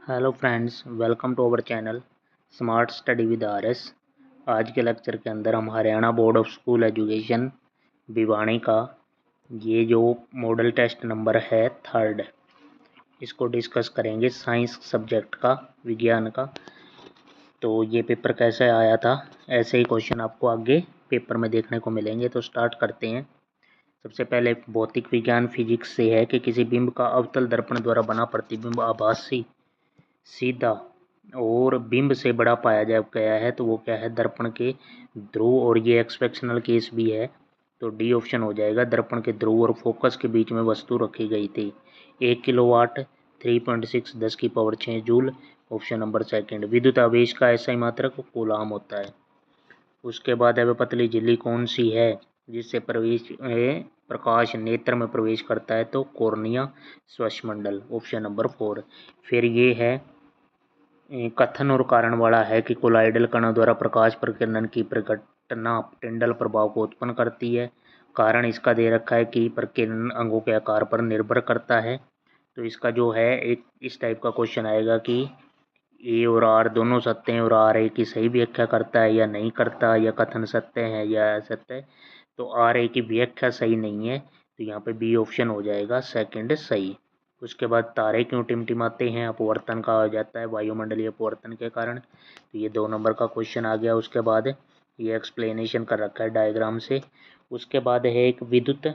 Hello friends, welcome to our channel Smart Study with RS. आज के lecture के अंदर हम Haryana Board of School Education Bhiwani का ये जो मॉडल टेस्ट नंबर है 3rd, इसको डिस्कस करेंगे। साइंस सब्जेक्ट का, विज्ञान का। तो ये पेपर कैसे आया था, ऐसे ही क्वेश्चन आपको आगे पेपर में देखने को मिलेंगे। तो स्टार्ट करते हैं। सबसे पहले भौतिक विज्ञान फिजिक्स से है कि किसी बिंब का अवतल दर्पण द्वारा बना प्रतिबिंब आभासी, सीधा और बिंब से बड़ा पाया गया है तो वो क्या है, दर्पण के ध्रुव। और ये एक्सपेक्शनल केस भी है, तो डी ऑप्शन हो जाएगा। दर्पण के ध्रुव और फोकस के बीच में वस्तु रखी गई थी। 1 kilowatt 3.6 10⁶ joule, option number second. विद्युत आवेश का SI मात्रक कूलाम होता है। उसके बाद है पतली झिल्ली कौन सी है जिससे प्रकाश नेत्र में प्रवेश करता है, तो कॉर्निया श्वसमंडल, ऑप्शन नंबर 4। फिर ये है कथन और कारण वाला है कि कोलाइडल कणों द्वारा प्रकाश प्रकीर्णन की प्रघटना टिंडल प्रभाव को उत्पन्न करती है। कारण इसका दे रखा है कि प्रकीर्णन अंगों के आकार पर निर्भर करता है। तो इसका जो है एक इस टाइप का क्वेश्चन आएगा कि ए और आर दोनों सत्य हैं और आर ए की सही व्याख्या करता है या नहीं करता, या कथन सत्य है या असत्य है। तो आर ए की व्याख्या सही नहीं है, तो यहाँ पे बी ऑप्शन हो जाएगा सेकंड सही। उसके बाद तारे क्यों टिमटिमाते हैं, अपवर्तन का हो जाता है वायुमंडलीय अपवर्तन के कारण। तो ये 2 नंबर का क्वेश्चन आ गया। उसके बाद ये एक्सप्लेनेशन कर रखा है डायग्राम से। उसके बाद है एक विद्युत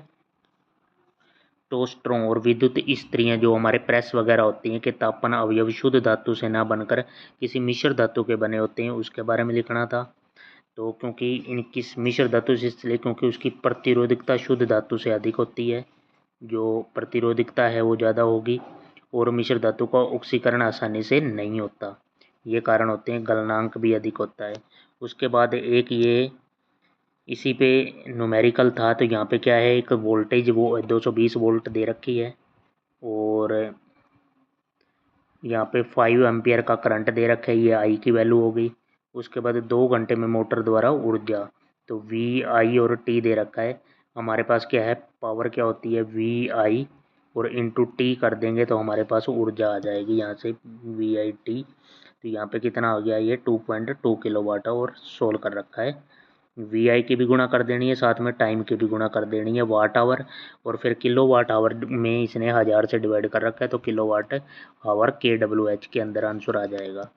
टोस्ट्रों और विद्युत स्त्रियाँ जो हमारे प्रेस वगैरह होती हैं कि तापन अवयव शुद्ध धातु से ना बनकर किसी मिश्र धातु के बने होते हैं, उसके बारे में लिखना था। तो क्योंकि इनकी मिश्र धातु से इसलिए क्योंकि उसकी प्रतिरोधकता शुद्ध धातु से अधिक होती है, जो प्रतिरोधकता है वो ज़्यादा होगी, और मिश्र धातु का ऑक्सीकरण आसानी से नहीं होता, ये कारण होते हैं। गलनांक भी अधिक होता है। उसके बाद एक ये इसी पे न्यूमेरिकल था, तो यहाँ पे क्या है, एक वोल्टेज वो 220 वोल्ट दे रखी है और यहाँ पे 5 एम्पियर का करंट दे रखा है, ये आई की वैल्यू हो गई। उसके बाद 2 घंटे में मोटर द्वारा ऊर्जा, तो वी आई और टी दे रखा है। हमारे पास क्या है, पावर क्या होती है, वी आई और इंटू टी कर देंगे तो हमारे पास ऊर्जा आ जाएगी यहाँ से वी आई टी। तो यहाँ पे कितना हो गया, ये 2.2 किलोवाट और सोल्व कर रखा है। वी आई की भी गुणा कर देनी है, साथ में टाइम की भी गुणा कर देनी है, वाट आवर। और फिर किलो वाट आवर में इसने 1000 से डिवाइड कर रखा है, तो किलो वाट आवर KWH के अंदर आंसर आ जाएगा।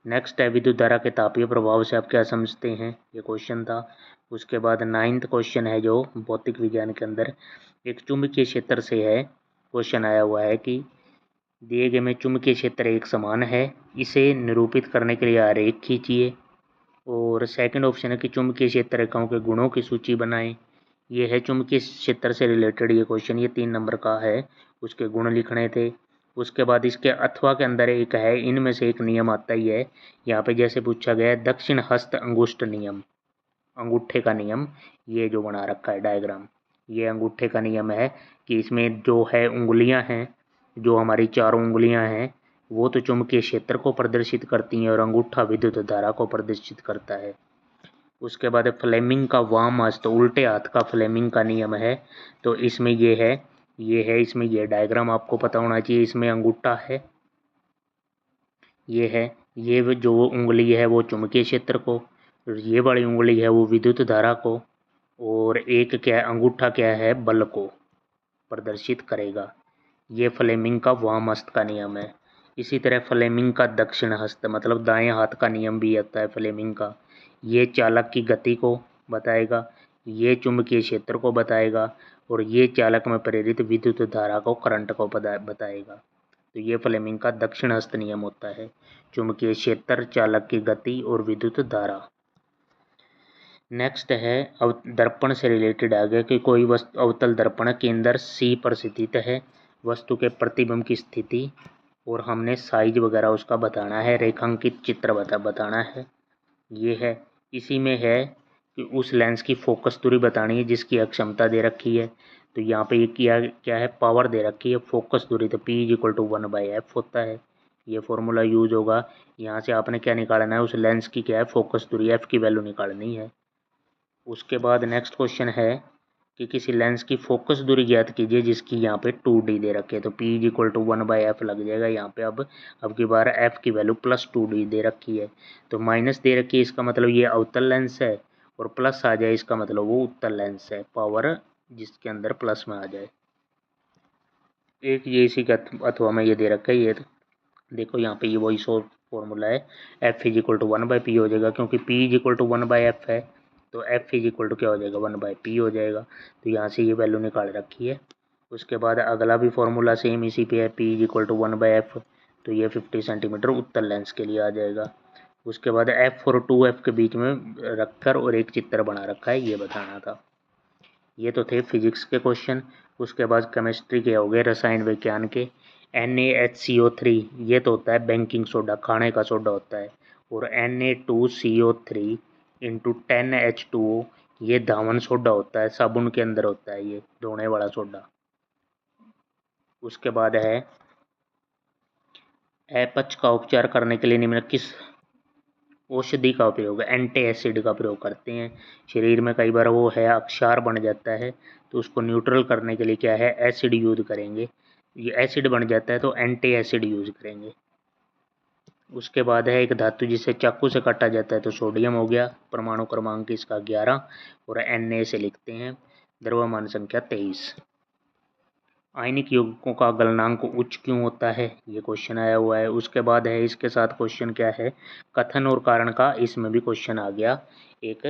नेक्स्ट है विद्युत धारा के तापीय प्रभाव से आप क्या समझते हैं, ये क्वेश्चन था। उसके बाद 9th क्वेश्चन है जो भौतिक विज्ञान के अंदर एक चुंबकीय क्षेत्र से है। क्वेश्चन आया हुआ है कि दिए गए में चुंबकीय क्षेत्र एक समान है, इसे निरूपित करने के लिए आरेख खींचिए। और सेकंड ऑप्शन है कि चुंबकीय क्षेत्र रेखाओं के गुणों की सूची बनाएं। ये है चुंबकीय क्षेत्र से रिलेटेड ये क्वेश्चन, ये 3 नंबर का है, उसके गुण लिखने थे। उसके बाद इसके अथवा के अंदर एक है, इनमें से एक नियम आता ही है। यहाँ पे जैसे पूछा गया है दक्षिण हस्त अंगुष्ठ नियम, अंगूठे का नियम, ये जो बना रखा है डायग्राम, ये अंगूठे का नियम है कि इसमें जो है उंगलियां हैं, जो हमारी 4 उंगलियां हैं, वो तो चुंबकीय क्षेत्र को प्रदर्शित करती हैं और अंगूठा विद्युत धारा को प्रदर्शित करता है। उसके बाद फ्लेमिंग का वाम हस्त, उल्टे हाथ का फ्लेमिंग का नियम है। तो इसमें ये है इसमें ये डायग्राम आपको पता होना चाहिए। इसमें अंगूठा है, ये है, ये जो उंगली है वो चुंबकीय क्षेत्र को, ये बड़ी उंगली है वो विद्युत धारा को, और एक क्या है, अंगूठा क्या है, बल को प्रदर्शित करेगा। ये फ्लेमिंग का वाम हस्त का नियम है। इसी तरह फ्लेमिंग का दक्षिण हस्त मतलब दाएं हाथ का नियम भी आता है फ्लेमिंग का। ये चालक की गति को बताएगा, ये चुंबकीय क्षेत्र को बताएगा, और ये चालक में प्रेरित विद्युत धारा को, करंट को बताएगा। तो ये फ्लेमिंग का दक्षिण हस्त नियम होता है, चुंबकीय क्षेत्र, चालक की गति और विद्युत धारा। नेक्स्ट है दर्पण से रिलेटेड आ गया कि कोई वस्तु अवतल दर्पण केंद्र C पर स्थित है, वस्तु के प्रतिबिंब की स्थिति और हमने साइज वगैरह उसका बताना है, रेखांकित चित्र बताना है। ये है, इसी में है कि उस लेंस की फोकस दूरी बतानी है जिसकी अक्षमता दे रखी है। तो यहाँ पे ये क्या है, पावर दे रखी है, फोकस दूरी तो P = 1/f होता है। ये फॉर्मूला यूज होगा। यहाँ से आपने क्या निकालना है, उस लेंस की क्या है, फोकस दूरी f की वैल्यू निकालनी है। उसके बाद नेक्स्ट क्वेश्चन है कि किसी लेंस की फोकस दूरी ज्ञात कीजिए जिसकी यहाँ पे 2d दे रखे है। तो P = 1/f लग जाएगा यहाँ पे। अब की बार f की वैल्यू +2d दे रखी है, तो माइनस दे रखी है, इसका मतलब ये अवतल लेंस है, और प्लस आ जाए इसका मतलब वो उत्तल लेंस है, पावर जिसके अंदर प्लस में आ जाए। एक ये इसी का अथवा में ये दे रखा है। ये देखो यहाँ पे ये वही फॉर्मूला है, f = 1/p हो जाएगा, क्योंकि P = 1/f है, तो f क्या हो जाएगा 1/p हो जाएगा। तो यहाँ से ये वैल्यू निकाल रखी है। उसके बाद अगला भी फॉर्मूला सेम इसी पे है, P = 1/f, तो ये 50 सेंटीमीटर उत्तल लेंस के लिए आ जाएगा। उसके बाद f और 2f के बीच में रखकर और एक चित्र बना रखा है, ये बताना था। ये तो थे फिजिक्स के क्वेश्चन। उसके बाद केमिस्ट्री के हो गए, रसायन विज्ञान के। NaHCO3 ये तो होता है बेकिंग सोडा, खाने का सोडा होता है, और Na2CO3 × 10H2O ये धावन सोडा होता है, साबुन के अंदर होता है, ये धोने वाला सोडा। उसके बाद है अपच का उपचार करने के लिए निम्न किस औषधि का उपयोग, एंटी एसिड का प्रयोग करते हैं। शरीर में कई बार वो है अक्षार बन जाता है, तो उसको न्यूट्रल करने के लिए क्या है, एसिड यूज करेंगे। ये एसिड बन जाता है तो एंटी एसिड यूज करेंगे। उसके बाद है एक धातु जिसे चाकू से काटा जाता है, तो सोडियम हो गया, परमाणु क्रमांक इसका 11, और Na से लिखते हैं, द्रव्यमान संख्या 23। आयनिक यौगिकों का गलनांक उच्च क्यों होता है, ये क्वेश्चन आया हुआ है। उसके बाद है इसके साथ क्वेश्चन क्या है, कथन और कारण का, इसमें भी क्वेश्चन आ गया एक,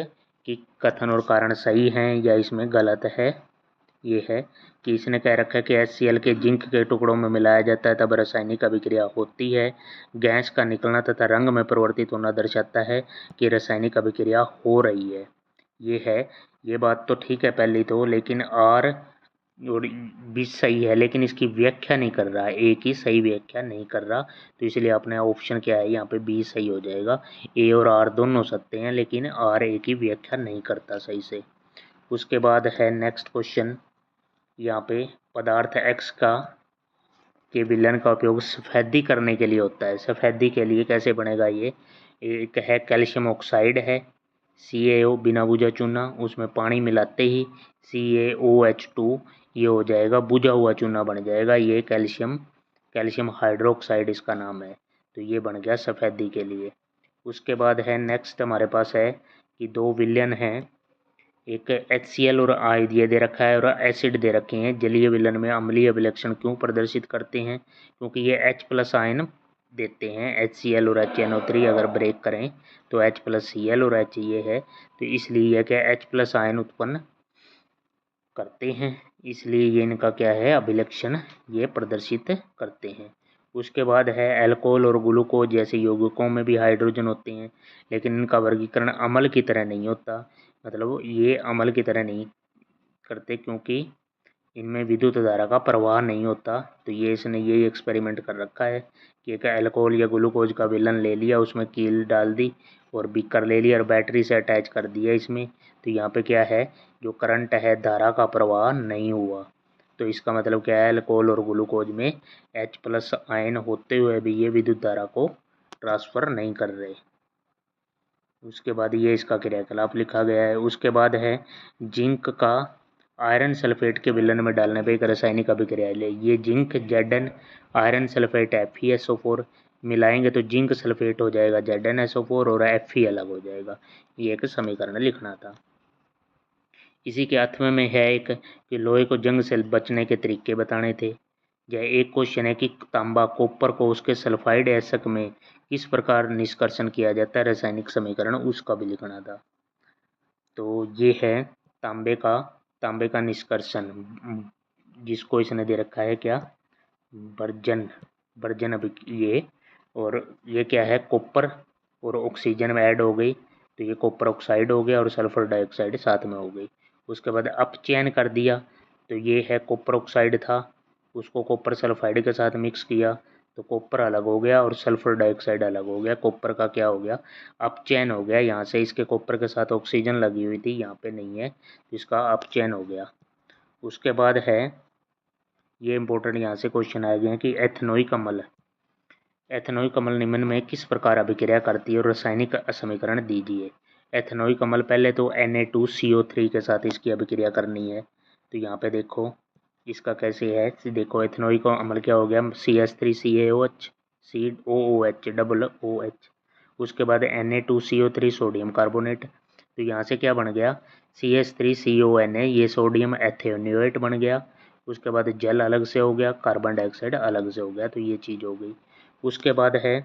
कि कथन और कारण सही हैं या इसमें गलत है। ये है कि इसने कह रखा है कि HCl के जिंक के टुकड़ों में मिलाया जाता है तब रासायनिक अभिक्रिया होती है। गैस का निकलना तथा रंग में परिवर्तित होना दर्शाता है कि रासायनिक अभिक्रिया हो रही है। ये बात तो ठीक है पहली तो, लेकिन R और भी सही है, लेकिन इसकी व्याख्या नहीं कर रहा है, एक ही सही व्याख्या नहीं कर रहा, तो इसलिए अपने ऑप्शन क्या है यहाँ पे B सही हो जाएगा। A और R दोनों सत्य हैं, लेकिन R एक ही व्याख्या नहीं करता सही से। उसके बाद है नेक्स्ट क्वेश्चन, यहाँ पे पदार्थ X के विलयन का उपयोग सफ़ेदी करने के लिए होता है। सफ़ेदी के लिए कैसे बनेगा, ये एक है कैल्शियम ऑक्साइड है, CaO बिना बुझा चूना, उसमें पानी मिलाते ही CaOH2 ये हो जाएगा, बुझा हुआ चूना बन जाएगा, ये कैल्शियम हाइड्रोक्साइड इसका नाम है, तो ये बन गया सफ़ेदी के लिए। उसके बाद है नेक्स्ट हमारे पास है कि दो विलयन हैं, एक HCl और I ये दे रखा है, और एसिड दे रखे हैं। जलीय विलयन में अम्लीय अभिलक्षण क्यों प्रदर्शित करते हैं, क्योंकि ये H+ आयन देते हैं, HCl और HNO3 अगर ब्रेक करें तो H+Cl और H ये है, तो इसलिए यह क्या H+ आयन उत्पन्न करते हैं, इसलिए ये इनका क्या है अभिलक्षण ये प्रदर्शित करते हैं। उसके बाद है अल्कोहल और ग्लूकोज जैसे यौगिकों में भी हाइड्रोजन होते हैं, लेकिन इनका वर्गीकरण अम्ल की तरह नहीं होता, मतलब ये अम्ल की तरह नहीं करते क्योंकि इनमें विद्युत धारा का प्रवाह नहीं होता। तो ये इसने यही एक्सपेरिमेंट कर रखा है कि एक अल्कोहल या ग्लूकोज का विलयन ले लिया, उसमें कील डाल दी और बीकर ले लिया और बैटरी से अटैच कर दिया इसमें, तो यहाँ पे क्या है जो करंट है धारा का प्रवाह नहीं हुआ। तो इसका मतलब क्या है, अल्कोहल और ग्लूकोज में H+ आयन होते हुए भी ये विद्युत धारा को ट्रांसफ़र नहीं कर रहे। उसके बाद ये इसका क्रियाकलाप लिखा गया है। उसके बाद है जिंक का आयरन सल्फेट के विलयन में डालने पर एक रासायनिक अभिक्रिया ले, ये zinc Zn iron sulphate FeSO4 मिलाएंगे तो जिंक सल्फेट हो जाएगा ZnSO4 और Fe अलग हो जाएगा। ये एक समीकरण लिखना था। इसी के 8वें में है एक कि लोहे को जंग से बचने के तरीके बताने थे। यह एक क्वेश्चन है कि तांबा कॉपर को उसके सल्फाइड एशक में किस प्रकार निष्कर्षण किया जाता है, रासायनिक समीकरण उसका भी लिखना था। तो ये है तांबे का निष्कर्षण, जिसको इसने दे रखा है क्या वर्जन अभी ये, और ये क्या है कॉपर और ऑक्सीजन में ऐड हो गई, तो ये कॉपर ऑक्साइड हो गया और सल्फर डाइऑक्साइड साथ में हो गई। उसके बाद अपचयन कर दिया, तो ये है कॉपर ऑक्साइड था, उसको कॉपर सल्फाइड के साथ मिक्स किया तो कॉपर अलग हो गया और सल्फर डाइऑक्साइड अलग हो गया। कॉपर का क्या हो गया अपचयन हो गया, यहाँ से इसके कॉपर के साथ ऑक्सीजन लगी हुई थी, यहाँ पे नहीं है, तो इसका अपचयन हो गया। उसके बाद है ये इंपॉर्टेंट, यहाँ से क्वेश्चन आए गए हैं कि एथेनॉइक अम्ल निम्न में किस प्रकार अभिक्रिया करती है और रासायनिक समीकरण दीजिए। एथेनॉइक अम्ल पहले तो Na2CO3 के साथ इसकी अभिक्रिया करनी है, तो यहाँ पे देखो इसका कैसे है, देखो एथेनॉइक अम्ल क्या हो गया, CH3CaOH COOH डबल OH, उसके बाद Na2CO3 सोडियम कार्बोनेट। तो यहाँ से क्या बन गया, CH3CONA, ये सोडियम एथेनोएट बन गया। उसके बाद जल अलग से हो गया, कार्बन डाइऑक्साइड अलग से हो गया, तो ये चीज़ हो गई। उसके बाद है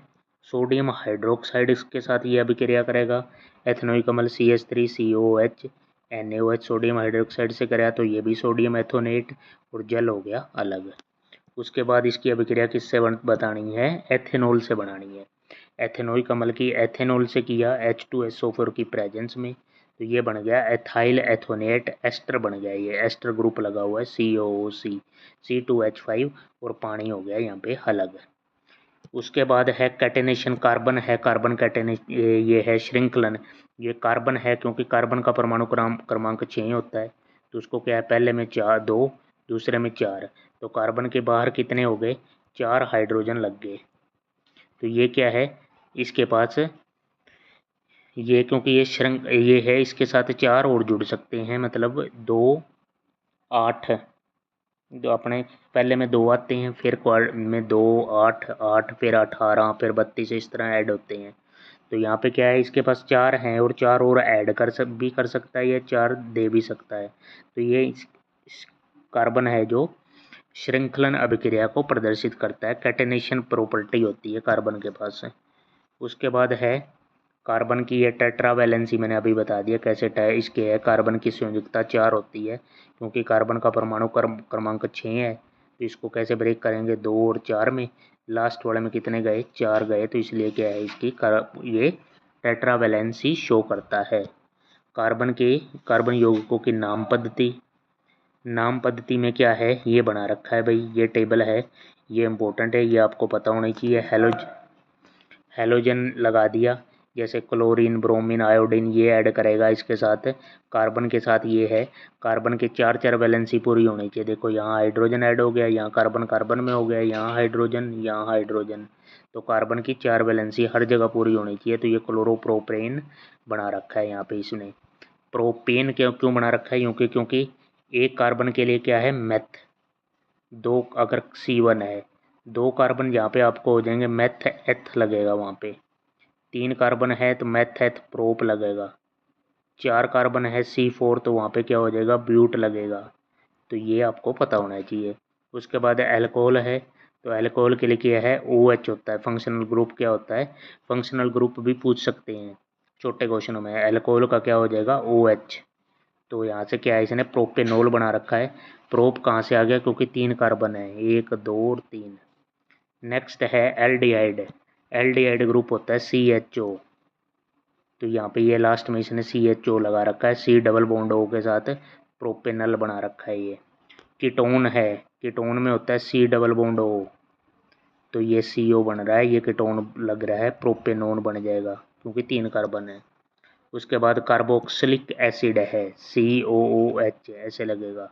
सोडियम हाइड्रोक्साइड, इसके साथ ये अभिक्रिया करेगा, एथेनोइक अम्ल CH3COOH NaOH सोडियम हाइड्रोक्साइड से कराया, तो ये भी सोडियम एथोनेट और जल हो गया अलग। उसके बाद इसकी अभिक्रिया किससे बतानी है, एथेनॉल से बनानी है। एथेनोइक अम्ल की एथेनॉल से किया H2SO4 की प्रेजेंस में, तो ये बन गया एथाइल एथोनेट एस्टर बन गया, ये एस्टर ग्रुप लगा हुआ है COOC C2H5 और पानी हो गया यहाँ पे अलग। उसके बाद है कैटेनेशन, कार्बन है, कार्बन कैटेनेशन ये है श्रृंखलन, ये कार्बन है क्योंकि कार्बन का परमाणु क्रमांक 6 होता है, तो उसको क्या है, पहले में 2 दूसरे में 4, तो कार्बन के बाहर कितने हो गए, 4 हाइड्रोजन लग गए। तो ये क्या है इसके पास, ये क्योंकि ये है, इसके साथ 4 और जुड़ सकते हैं, मतलब 2 8, जो अपने पहले में 2 आते हैं, फिर क्वार में 2 8 8 फिर 18 फिर 32 इस तरह ऐड होते हैं। तो यहाँ पे क्या है, इसके पास 4 हैं और 4 और ऐड भी कर सकता है, या 4 दे भी सकता है। तो ये इस कार्बन है जो श्रृंखलन अभिक्रिया को प्रदर्शित करता है, कैटेनेशन प्रॉपर्टी होती है कार्बन के पास। उसके बाद है कार्बन की ये टेट्रावैलेंसी, मैंने अभी बता दिया कैसे इसके है, कार्बन की संयुक्ता 4 होती है क्योंकि कार्बन का परमाणु क्रमांक 6 है, तो इसको कैसे ब्रेक करेंगे, 2 और 4 में, लास्ट वाले में कितने गए, 4 गए, तो इसलिए क्या है इसकी ये टेट्रावैलेंसी शो करता है। कार्बन यौगिकों की नाम पद्धति, नाम पद्धति में क्या है ये बना रखा है भाई, ये टेबल है, ये इम्पोर्टेंट है, ये आपको पता होना चाहिए। हेलोजन लगा दिया, जैसे क्लोरीन ब्रोमीन आयोडीन ये ऐड करेगा इसके साथ, कार्बन के साथ ये है, कार्बन के 4 वैलेंसी पूरी होनी चाहिए। देखो यहाँ हाइड्रोजन ऐड हो गया, यहाँ कार्बन कार्बन में हो गया, यहाँ हाइड्रोजन यहाँ हाइड्रोजन, तो कार्बन की 4 वैलेंसी हर जगह पूरी होनी चाहिए। तो ये क्लोरोप्रोपेन बना रखा है यहाँ पे इसने। प्रोपेन क्यों बना रखा है, क्योंकि एक कार्बन के लिए क्या है मेथ, 2 अगर C1 है, 2 कार्बन यहाँ पे आपको हो जाएंगे मेथ एथ लगेगा, वहाँ पे 3 कार्बन है तो मेथ एथ प्रोप लगेगा, 4 कार्बन है C4 तो वहाँ पे क्या हो जाएगा ब्यूट लगेगा, तो ये आपको पता होना चाहिए। उसके बाद अल्कोहल है, तो अल्कोहल के लिए क्या है OH होता है, फंक्शनल ग्रुप क्या होता है, फंक्शनल ग्रुप भी पूछ सकते हैं छोटे क्वेश्चनों में, अल्कोहल का क्या हो जाएगा OH। तो यहाँ से क्या है इसने प्रोपेनॉल बना रखा है, प्रोप कहाँ से आ गया क्योंकि 3 कार्बन है, 1 2 और 3। नेक्स्ट है एल्डिहाइड, एल्डिहाइड ग्रुप होता है CHO, तो यहाँ पे ये लास्ट में इसने CHO लगा रखा है, C डबल बॉन्ड O के साथ प्रोपेनल बना रखा है ये। कीटोन है, कीटोन में होता है C डबल बॉन्ड O, तो ये CO बन रहा है, ये कीटोन लग रहा है, प्रोपेनोन बन जाएगा क्योंकि 3 कार्बन है। उसके बाद कार्बोक्सिलिक एसिड है COOH ऐसे लगेगा,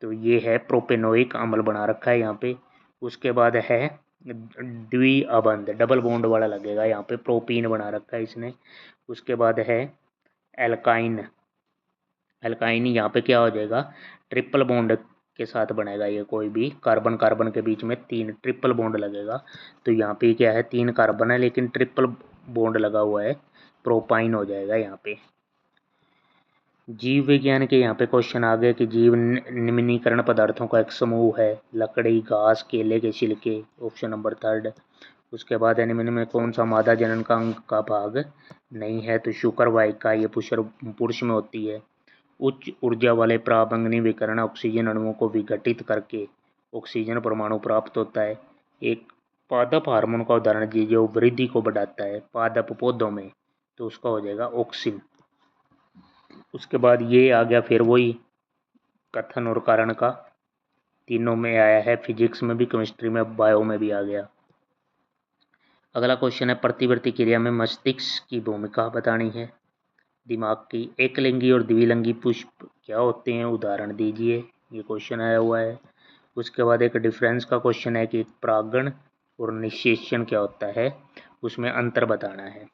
तो ये है प्रोपेनोइक अम्ल बना रखा है यहाँ पे। उसके बाद है द्विअबंध, डबल बॉन्ड वाला लगेगा यहाँ पे, प्रोपीन बना रखा है इसने। उसके बाद है एल्काइन, एल्काइन यहाँ पे क्या हो जाएगा ट्रिपल बॉन्ड के साथ बनेगा, ये कोई भी कार्बन कार्बन के बीच में 3 ट्रिपल बॉन्ड लगेगा, तो यहाँ पे क्या है 3 कार्बन है लेकिन ट्रिपल बॉन्ड लगा हुआ है, प्रोपाइन हो जाएगा यहाँ पे। जीव विज्ञान के यहाँ पे क्वेश्चन आ गए कि जीव निम्नीकरण पदार्थों का एक समूह है, लकड़ी घास केले के छिलके, ऑप्शन नंबर 3। उसके बाद निम्न में कौन सा मादा जनन का अंग का भाग नहीं है, तो शुक्र वाहिका, ये पुरुष में होती है। उच्च ऊर्जा वाले पराबैंगनी विकिरण ऑक्सीजन अणुओं को विघटित करके ऑक्सीजन परमाणु प्राप्त होता है। एक पादप हार्मोन का उदाहरण दीजिए जो वृद्धि को बढ़ाता है पादप पौधों में, तो उसका हो जाएगा ऑक्सिन। उसके बाद ये आ गया फिर वही कथन और कारण का, तीनों में आया है, फिजिक्स में भी केमिस्ट्री में बायो में भी आ गया। अगला क्वेश्चन है प्रतिवर्ती क्रिया में मस्तिष्क की भूमिका बतानी है, दिमाग की। एकलिंगी और द्विलिंगी पुष्प क्या होते हैं, उदाहरण दीजिए, ये क्वेश्चन आया हुआ है। उसके बाद एक डिफरेंस का क्वेश्चन है कि परागण और निषेचन क्या होता है, उसमें अंतर बताना है।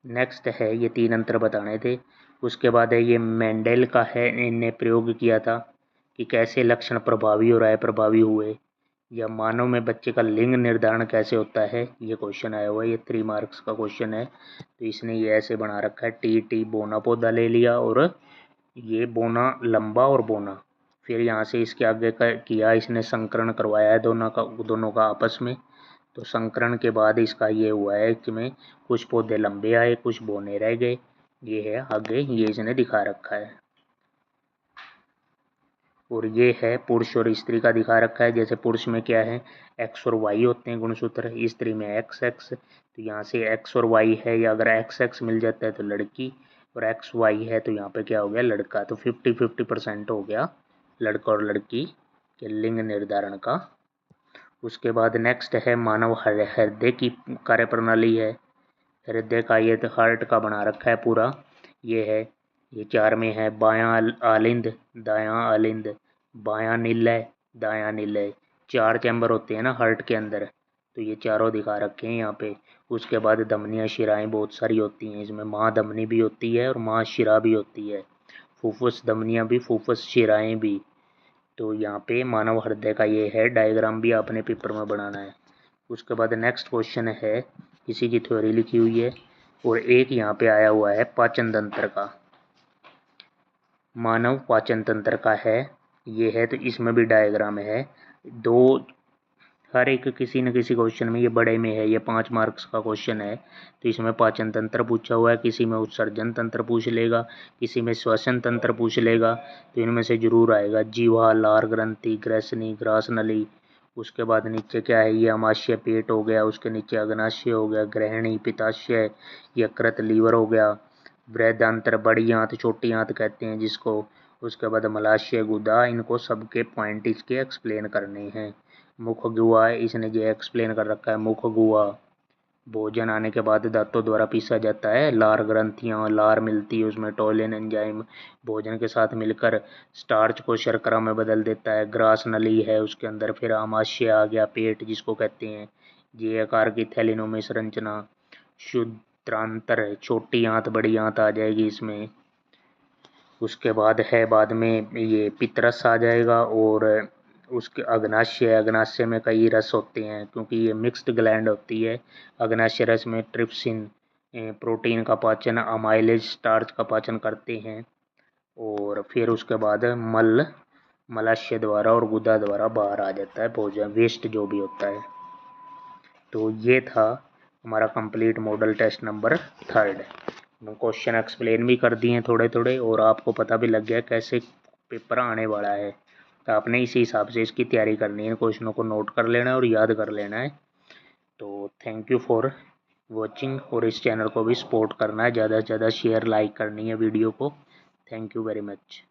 नेक्स्ट है ये 3 अंतर बताने थे। उसके बाद है ये मेंडल का है, इनने प्रयोग किया था कि कैसे लक्षण प्रभावी और अप्रभावी हुए, या मानव में बच्चे का लिंग निर्धारण कैसे होता है, ये क्वेश्चन आया हुआ है। ये 3 मार्क्स का क्वेश्चन है। तो इसने ये ऐसे बना रखा है, टी बोना पौधा ले लिया और ये बोना लंबा और बोना, फिर यहाँ से इसके आगे का किया इसने संकरण करवाया है दोनों का आपस में। तो संकरण के बाद इसका ये हुआ है कि में कुछ पौधे लंबे आए, कुछ बोने रह गए। ये है आगे, ये इसने दिखा रखा है। और ये है पुरुष और स्त्री का दिखा रखा है। जैसे पुरुष में क्या है, एक्स और वाई होते हैं गुणसूत्र, स्त्री में एक्स एक्स। तो यहाँ से एक्स और वाई है, या अगर एक्स एक्स मिल जाता है तो लड़की, और एक्स वाई है तो यहाँ पे क्या हो गया, लड़का। तो 50-50% हो गया लड़का और लड़की के लिंग निर्धारण का। उसके बाद नेक्स्ट है मानव हृदय की कार्यप्रणाली है। हृदय का ये तो हार्ट का बना रखा है पूरा। ये है, ये 4 में है, बायां आलिंद, दायां आलिंद, बायां निलय, दायां निलय। 4 चैम्बर होते हैं ना हार्ट के अंदर, तो ये चारों दिखा रखे हैं यहाँ पे। उसके बाद धमनियाँ शिराएँ बहुत सारी होती हैं इसमें, महाधमनी भी होती है और महाशिरा भी होती है, फुफ्फुस धमनियाँ भी, फुफ्फुस शिराएँ भी। तो यहाँ पे मानव हृदय का ये है डायग्राम, भी आपने पेपर में बनाना है। उसके बाद नेक्स्ट क्वेश्चन है, किसी की थ्योरी लिखी हुई है और एक यहाँ पे आया हुआ है पाचन तंत्र का, मानव पाचन तंत्र का है ये है। तो इसमें भी डायग्राम है दो, हर एक किसी न किसी क्वेश्चन में, ये बड़े में है, ये 5 मार्क्स का क्वेश्चन है। तो इसमें पाचन तंत्र पूछा हुआ है, किसी में उत्सर्जन तंत्र पूछ लेगा, किसी में श्वसन तंत्र पूछ लेगा। तो इनमें से जरूर आएगा जीवा, लार ग्रंथि, ग्रसनी, ग्रास नली। उसके बाद नीचे क्या है, ये अमाशय पेट हो गया, उसके नीचे अग्नाशय हो गया, ग्रहणी, पित्ताशय, यकृत लीवर हो गया, बृहदांत्र बड़ी आंत छोटी आंत कहते हैं जिसको। उसके बाद मलाशय गुदा, इनको सबके पॉइंट इसके एक्सप्लेन करने हैं। मुख गुहा इसने जो एक्सप्लेन कर रखा है, मुख गुहा भोजन आने के बाद दांतों द्वारा पीसा जाता है। लार ग्रंथियाँ, लार मिलती है उसमें, टॉयलिन एंजाइम भोजन के साथ मिलकर स्टार्च को शर्करा में बदल देता है। ग्रास नली है उसके अंदर, फिर आमाशय आ गया, पेट जिसको कहते हैं, जे आकार की थैलिनोमी संरचना, शुद्रांतर छोटी आंत बड़ी आंत आ जाएगी इसमें। उसके बाद है बाद में ये पितरस आ जाएगा, और उसके अग्नाशय, अग्नाशय में कई रस होते हैं क्योंकि ये मिक्स्ड ग्लैंड होती है। अग्नाशय रस में ट्रिप्सिन प्रोटीन का पाचन, अमाइलेज स्टार्च का पाचन करते हैं। और फिर उसके बाद मलाशय द्वारा और गुदा द्वारा बाहर आ जाता है भोजन, वेस्ट जो भी होता है। तो ये था हमारा complete model test number 3। Question explain भी कर दिए हैं थोड़े थोड़े, और आपको पता भी लग गया कैसे पेपर आने वाला है। तो आपने इसी हिसाब से इसकी तैयारी करनी है, क्वेश्चनों को नोट कर लेना है और याद कर लेना है। तो थैंक यू फॉर वॉचिंग, और इस चैनल को भी सपोर्ट करना है, ज़्यादा से ज़्यादा शेयर लाइक करनी है वीडियो को। Thank you very much.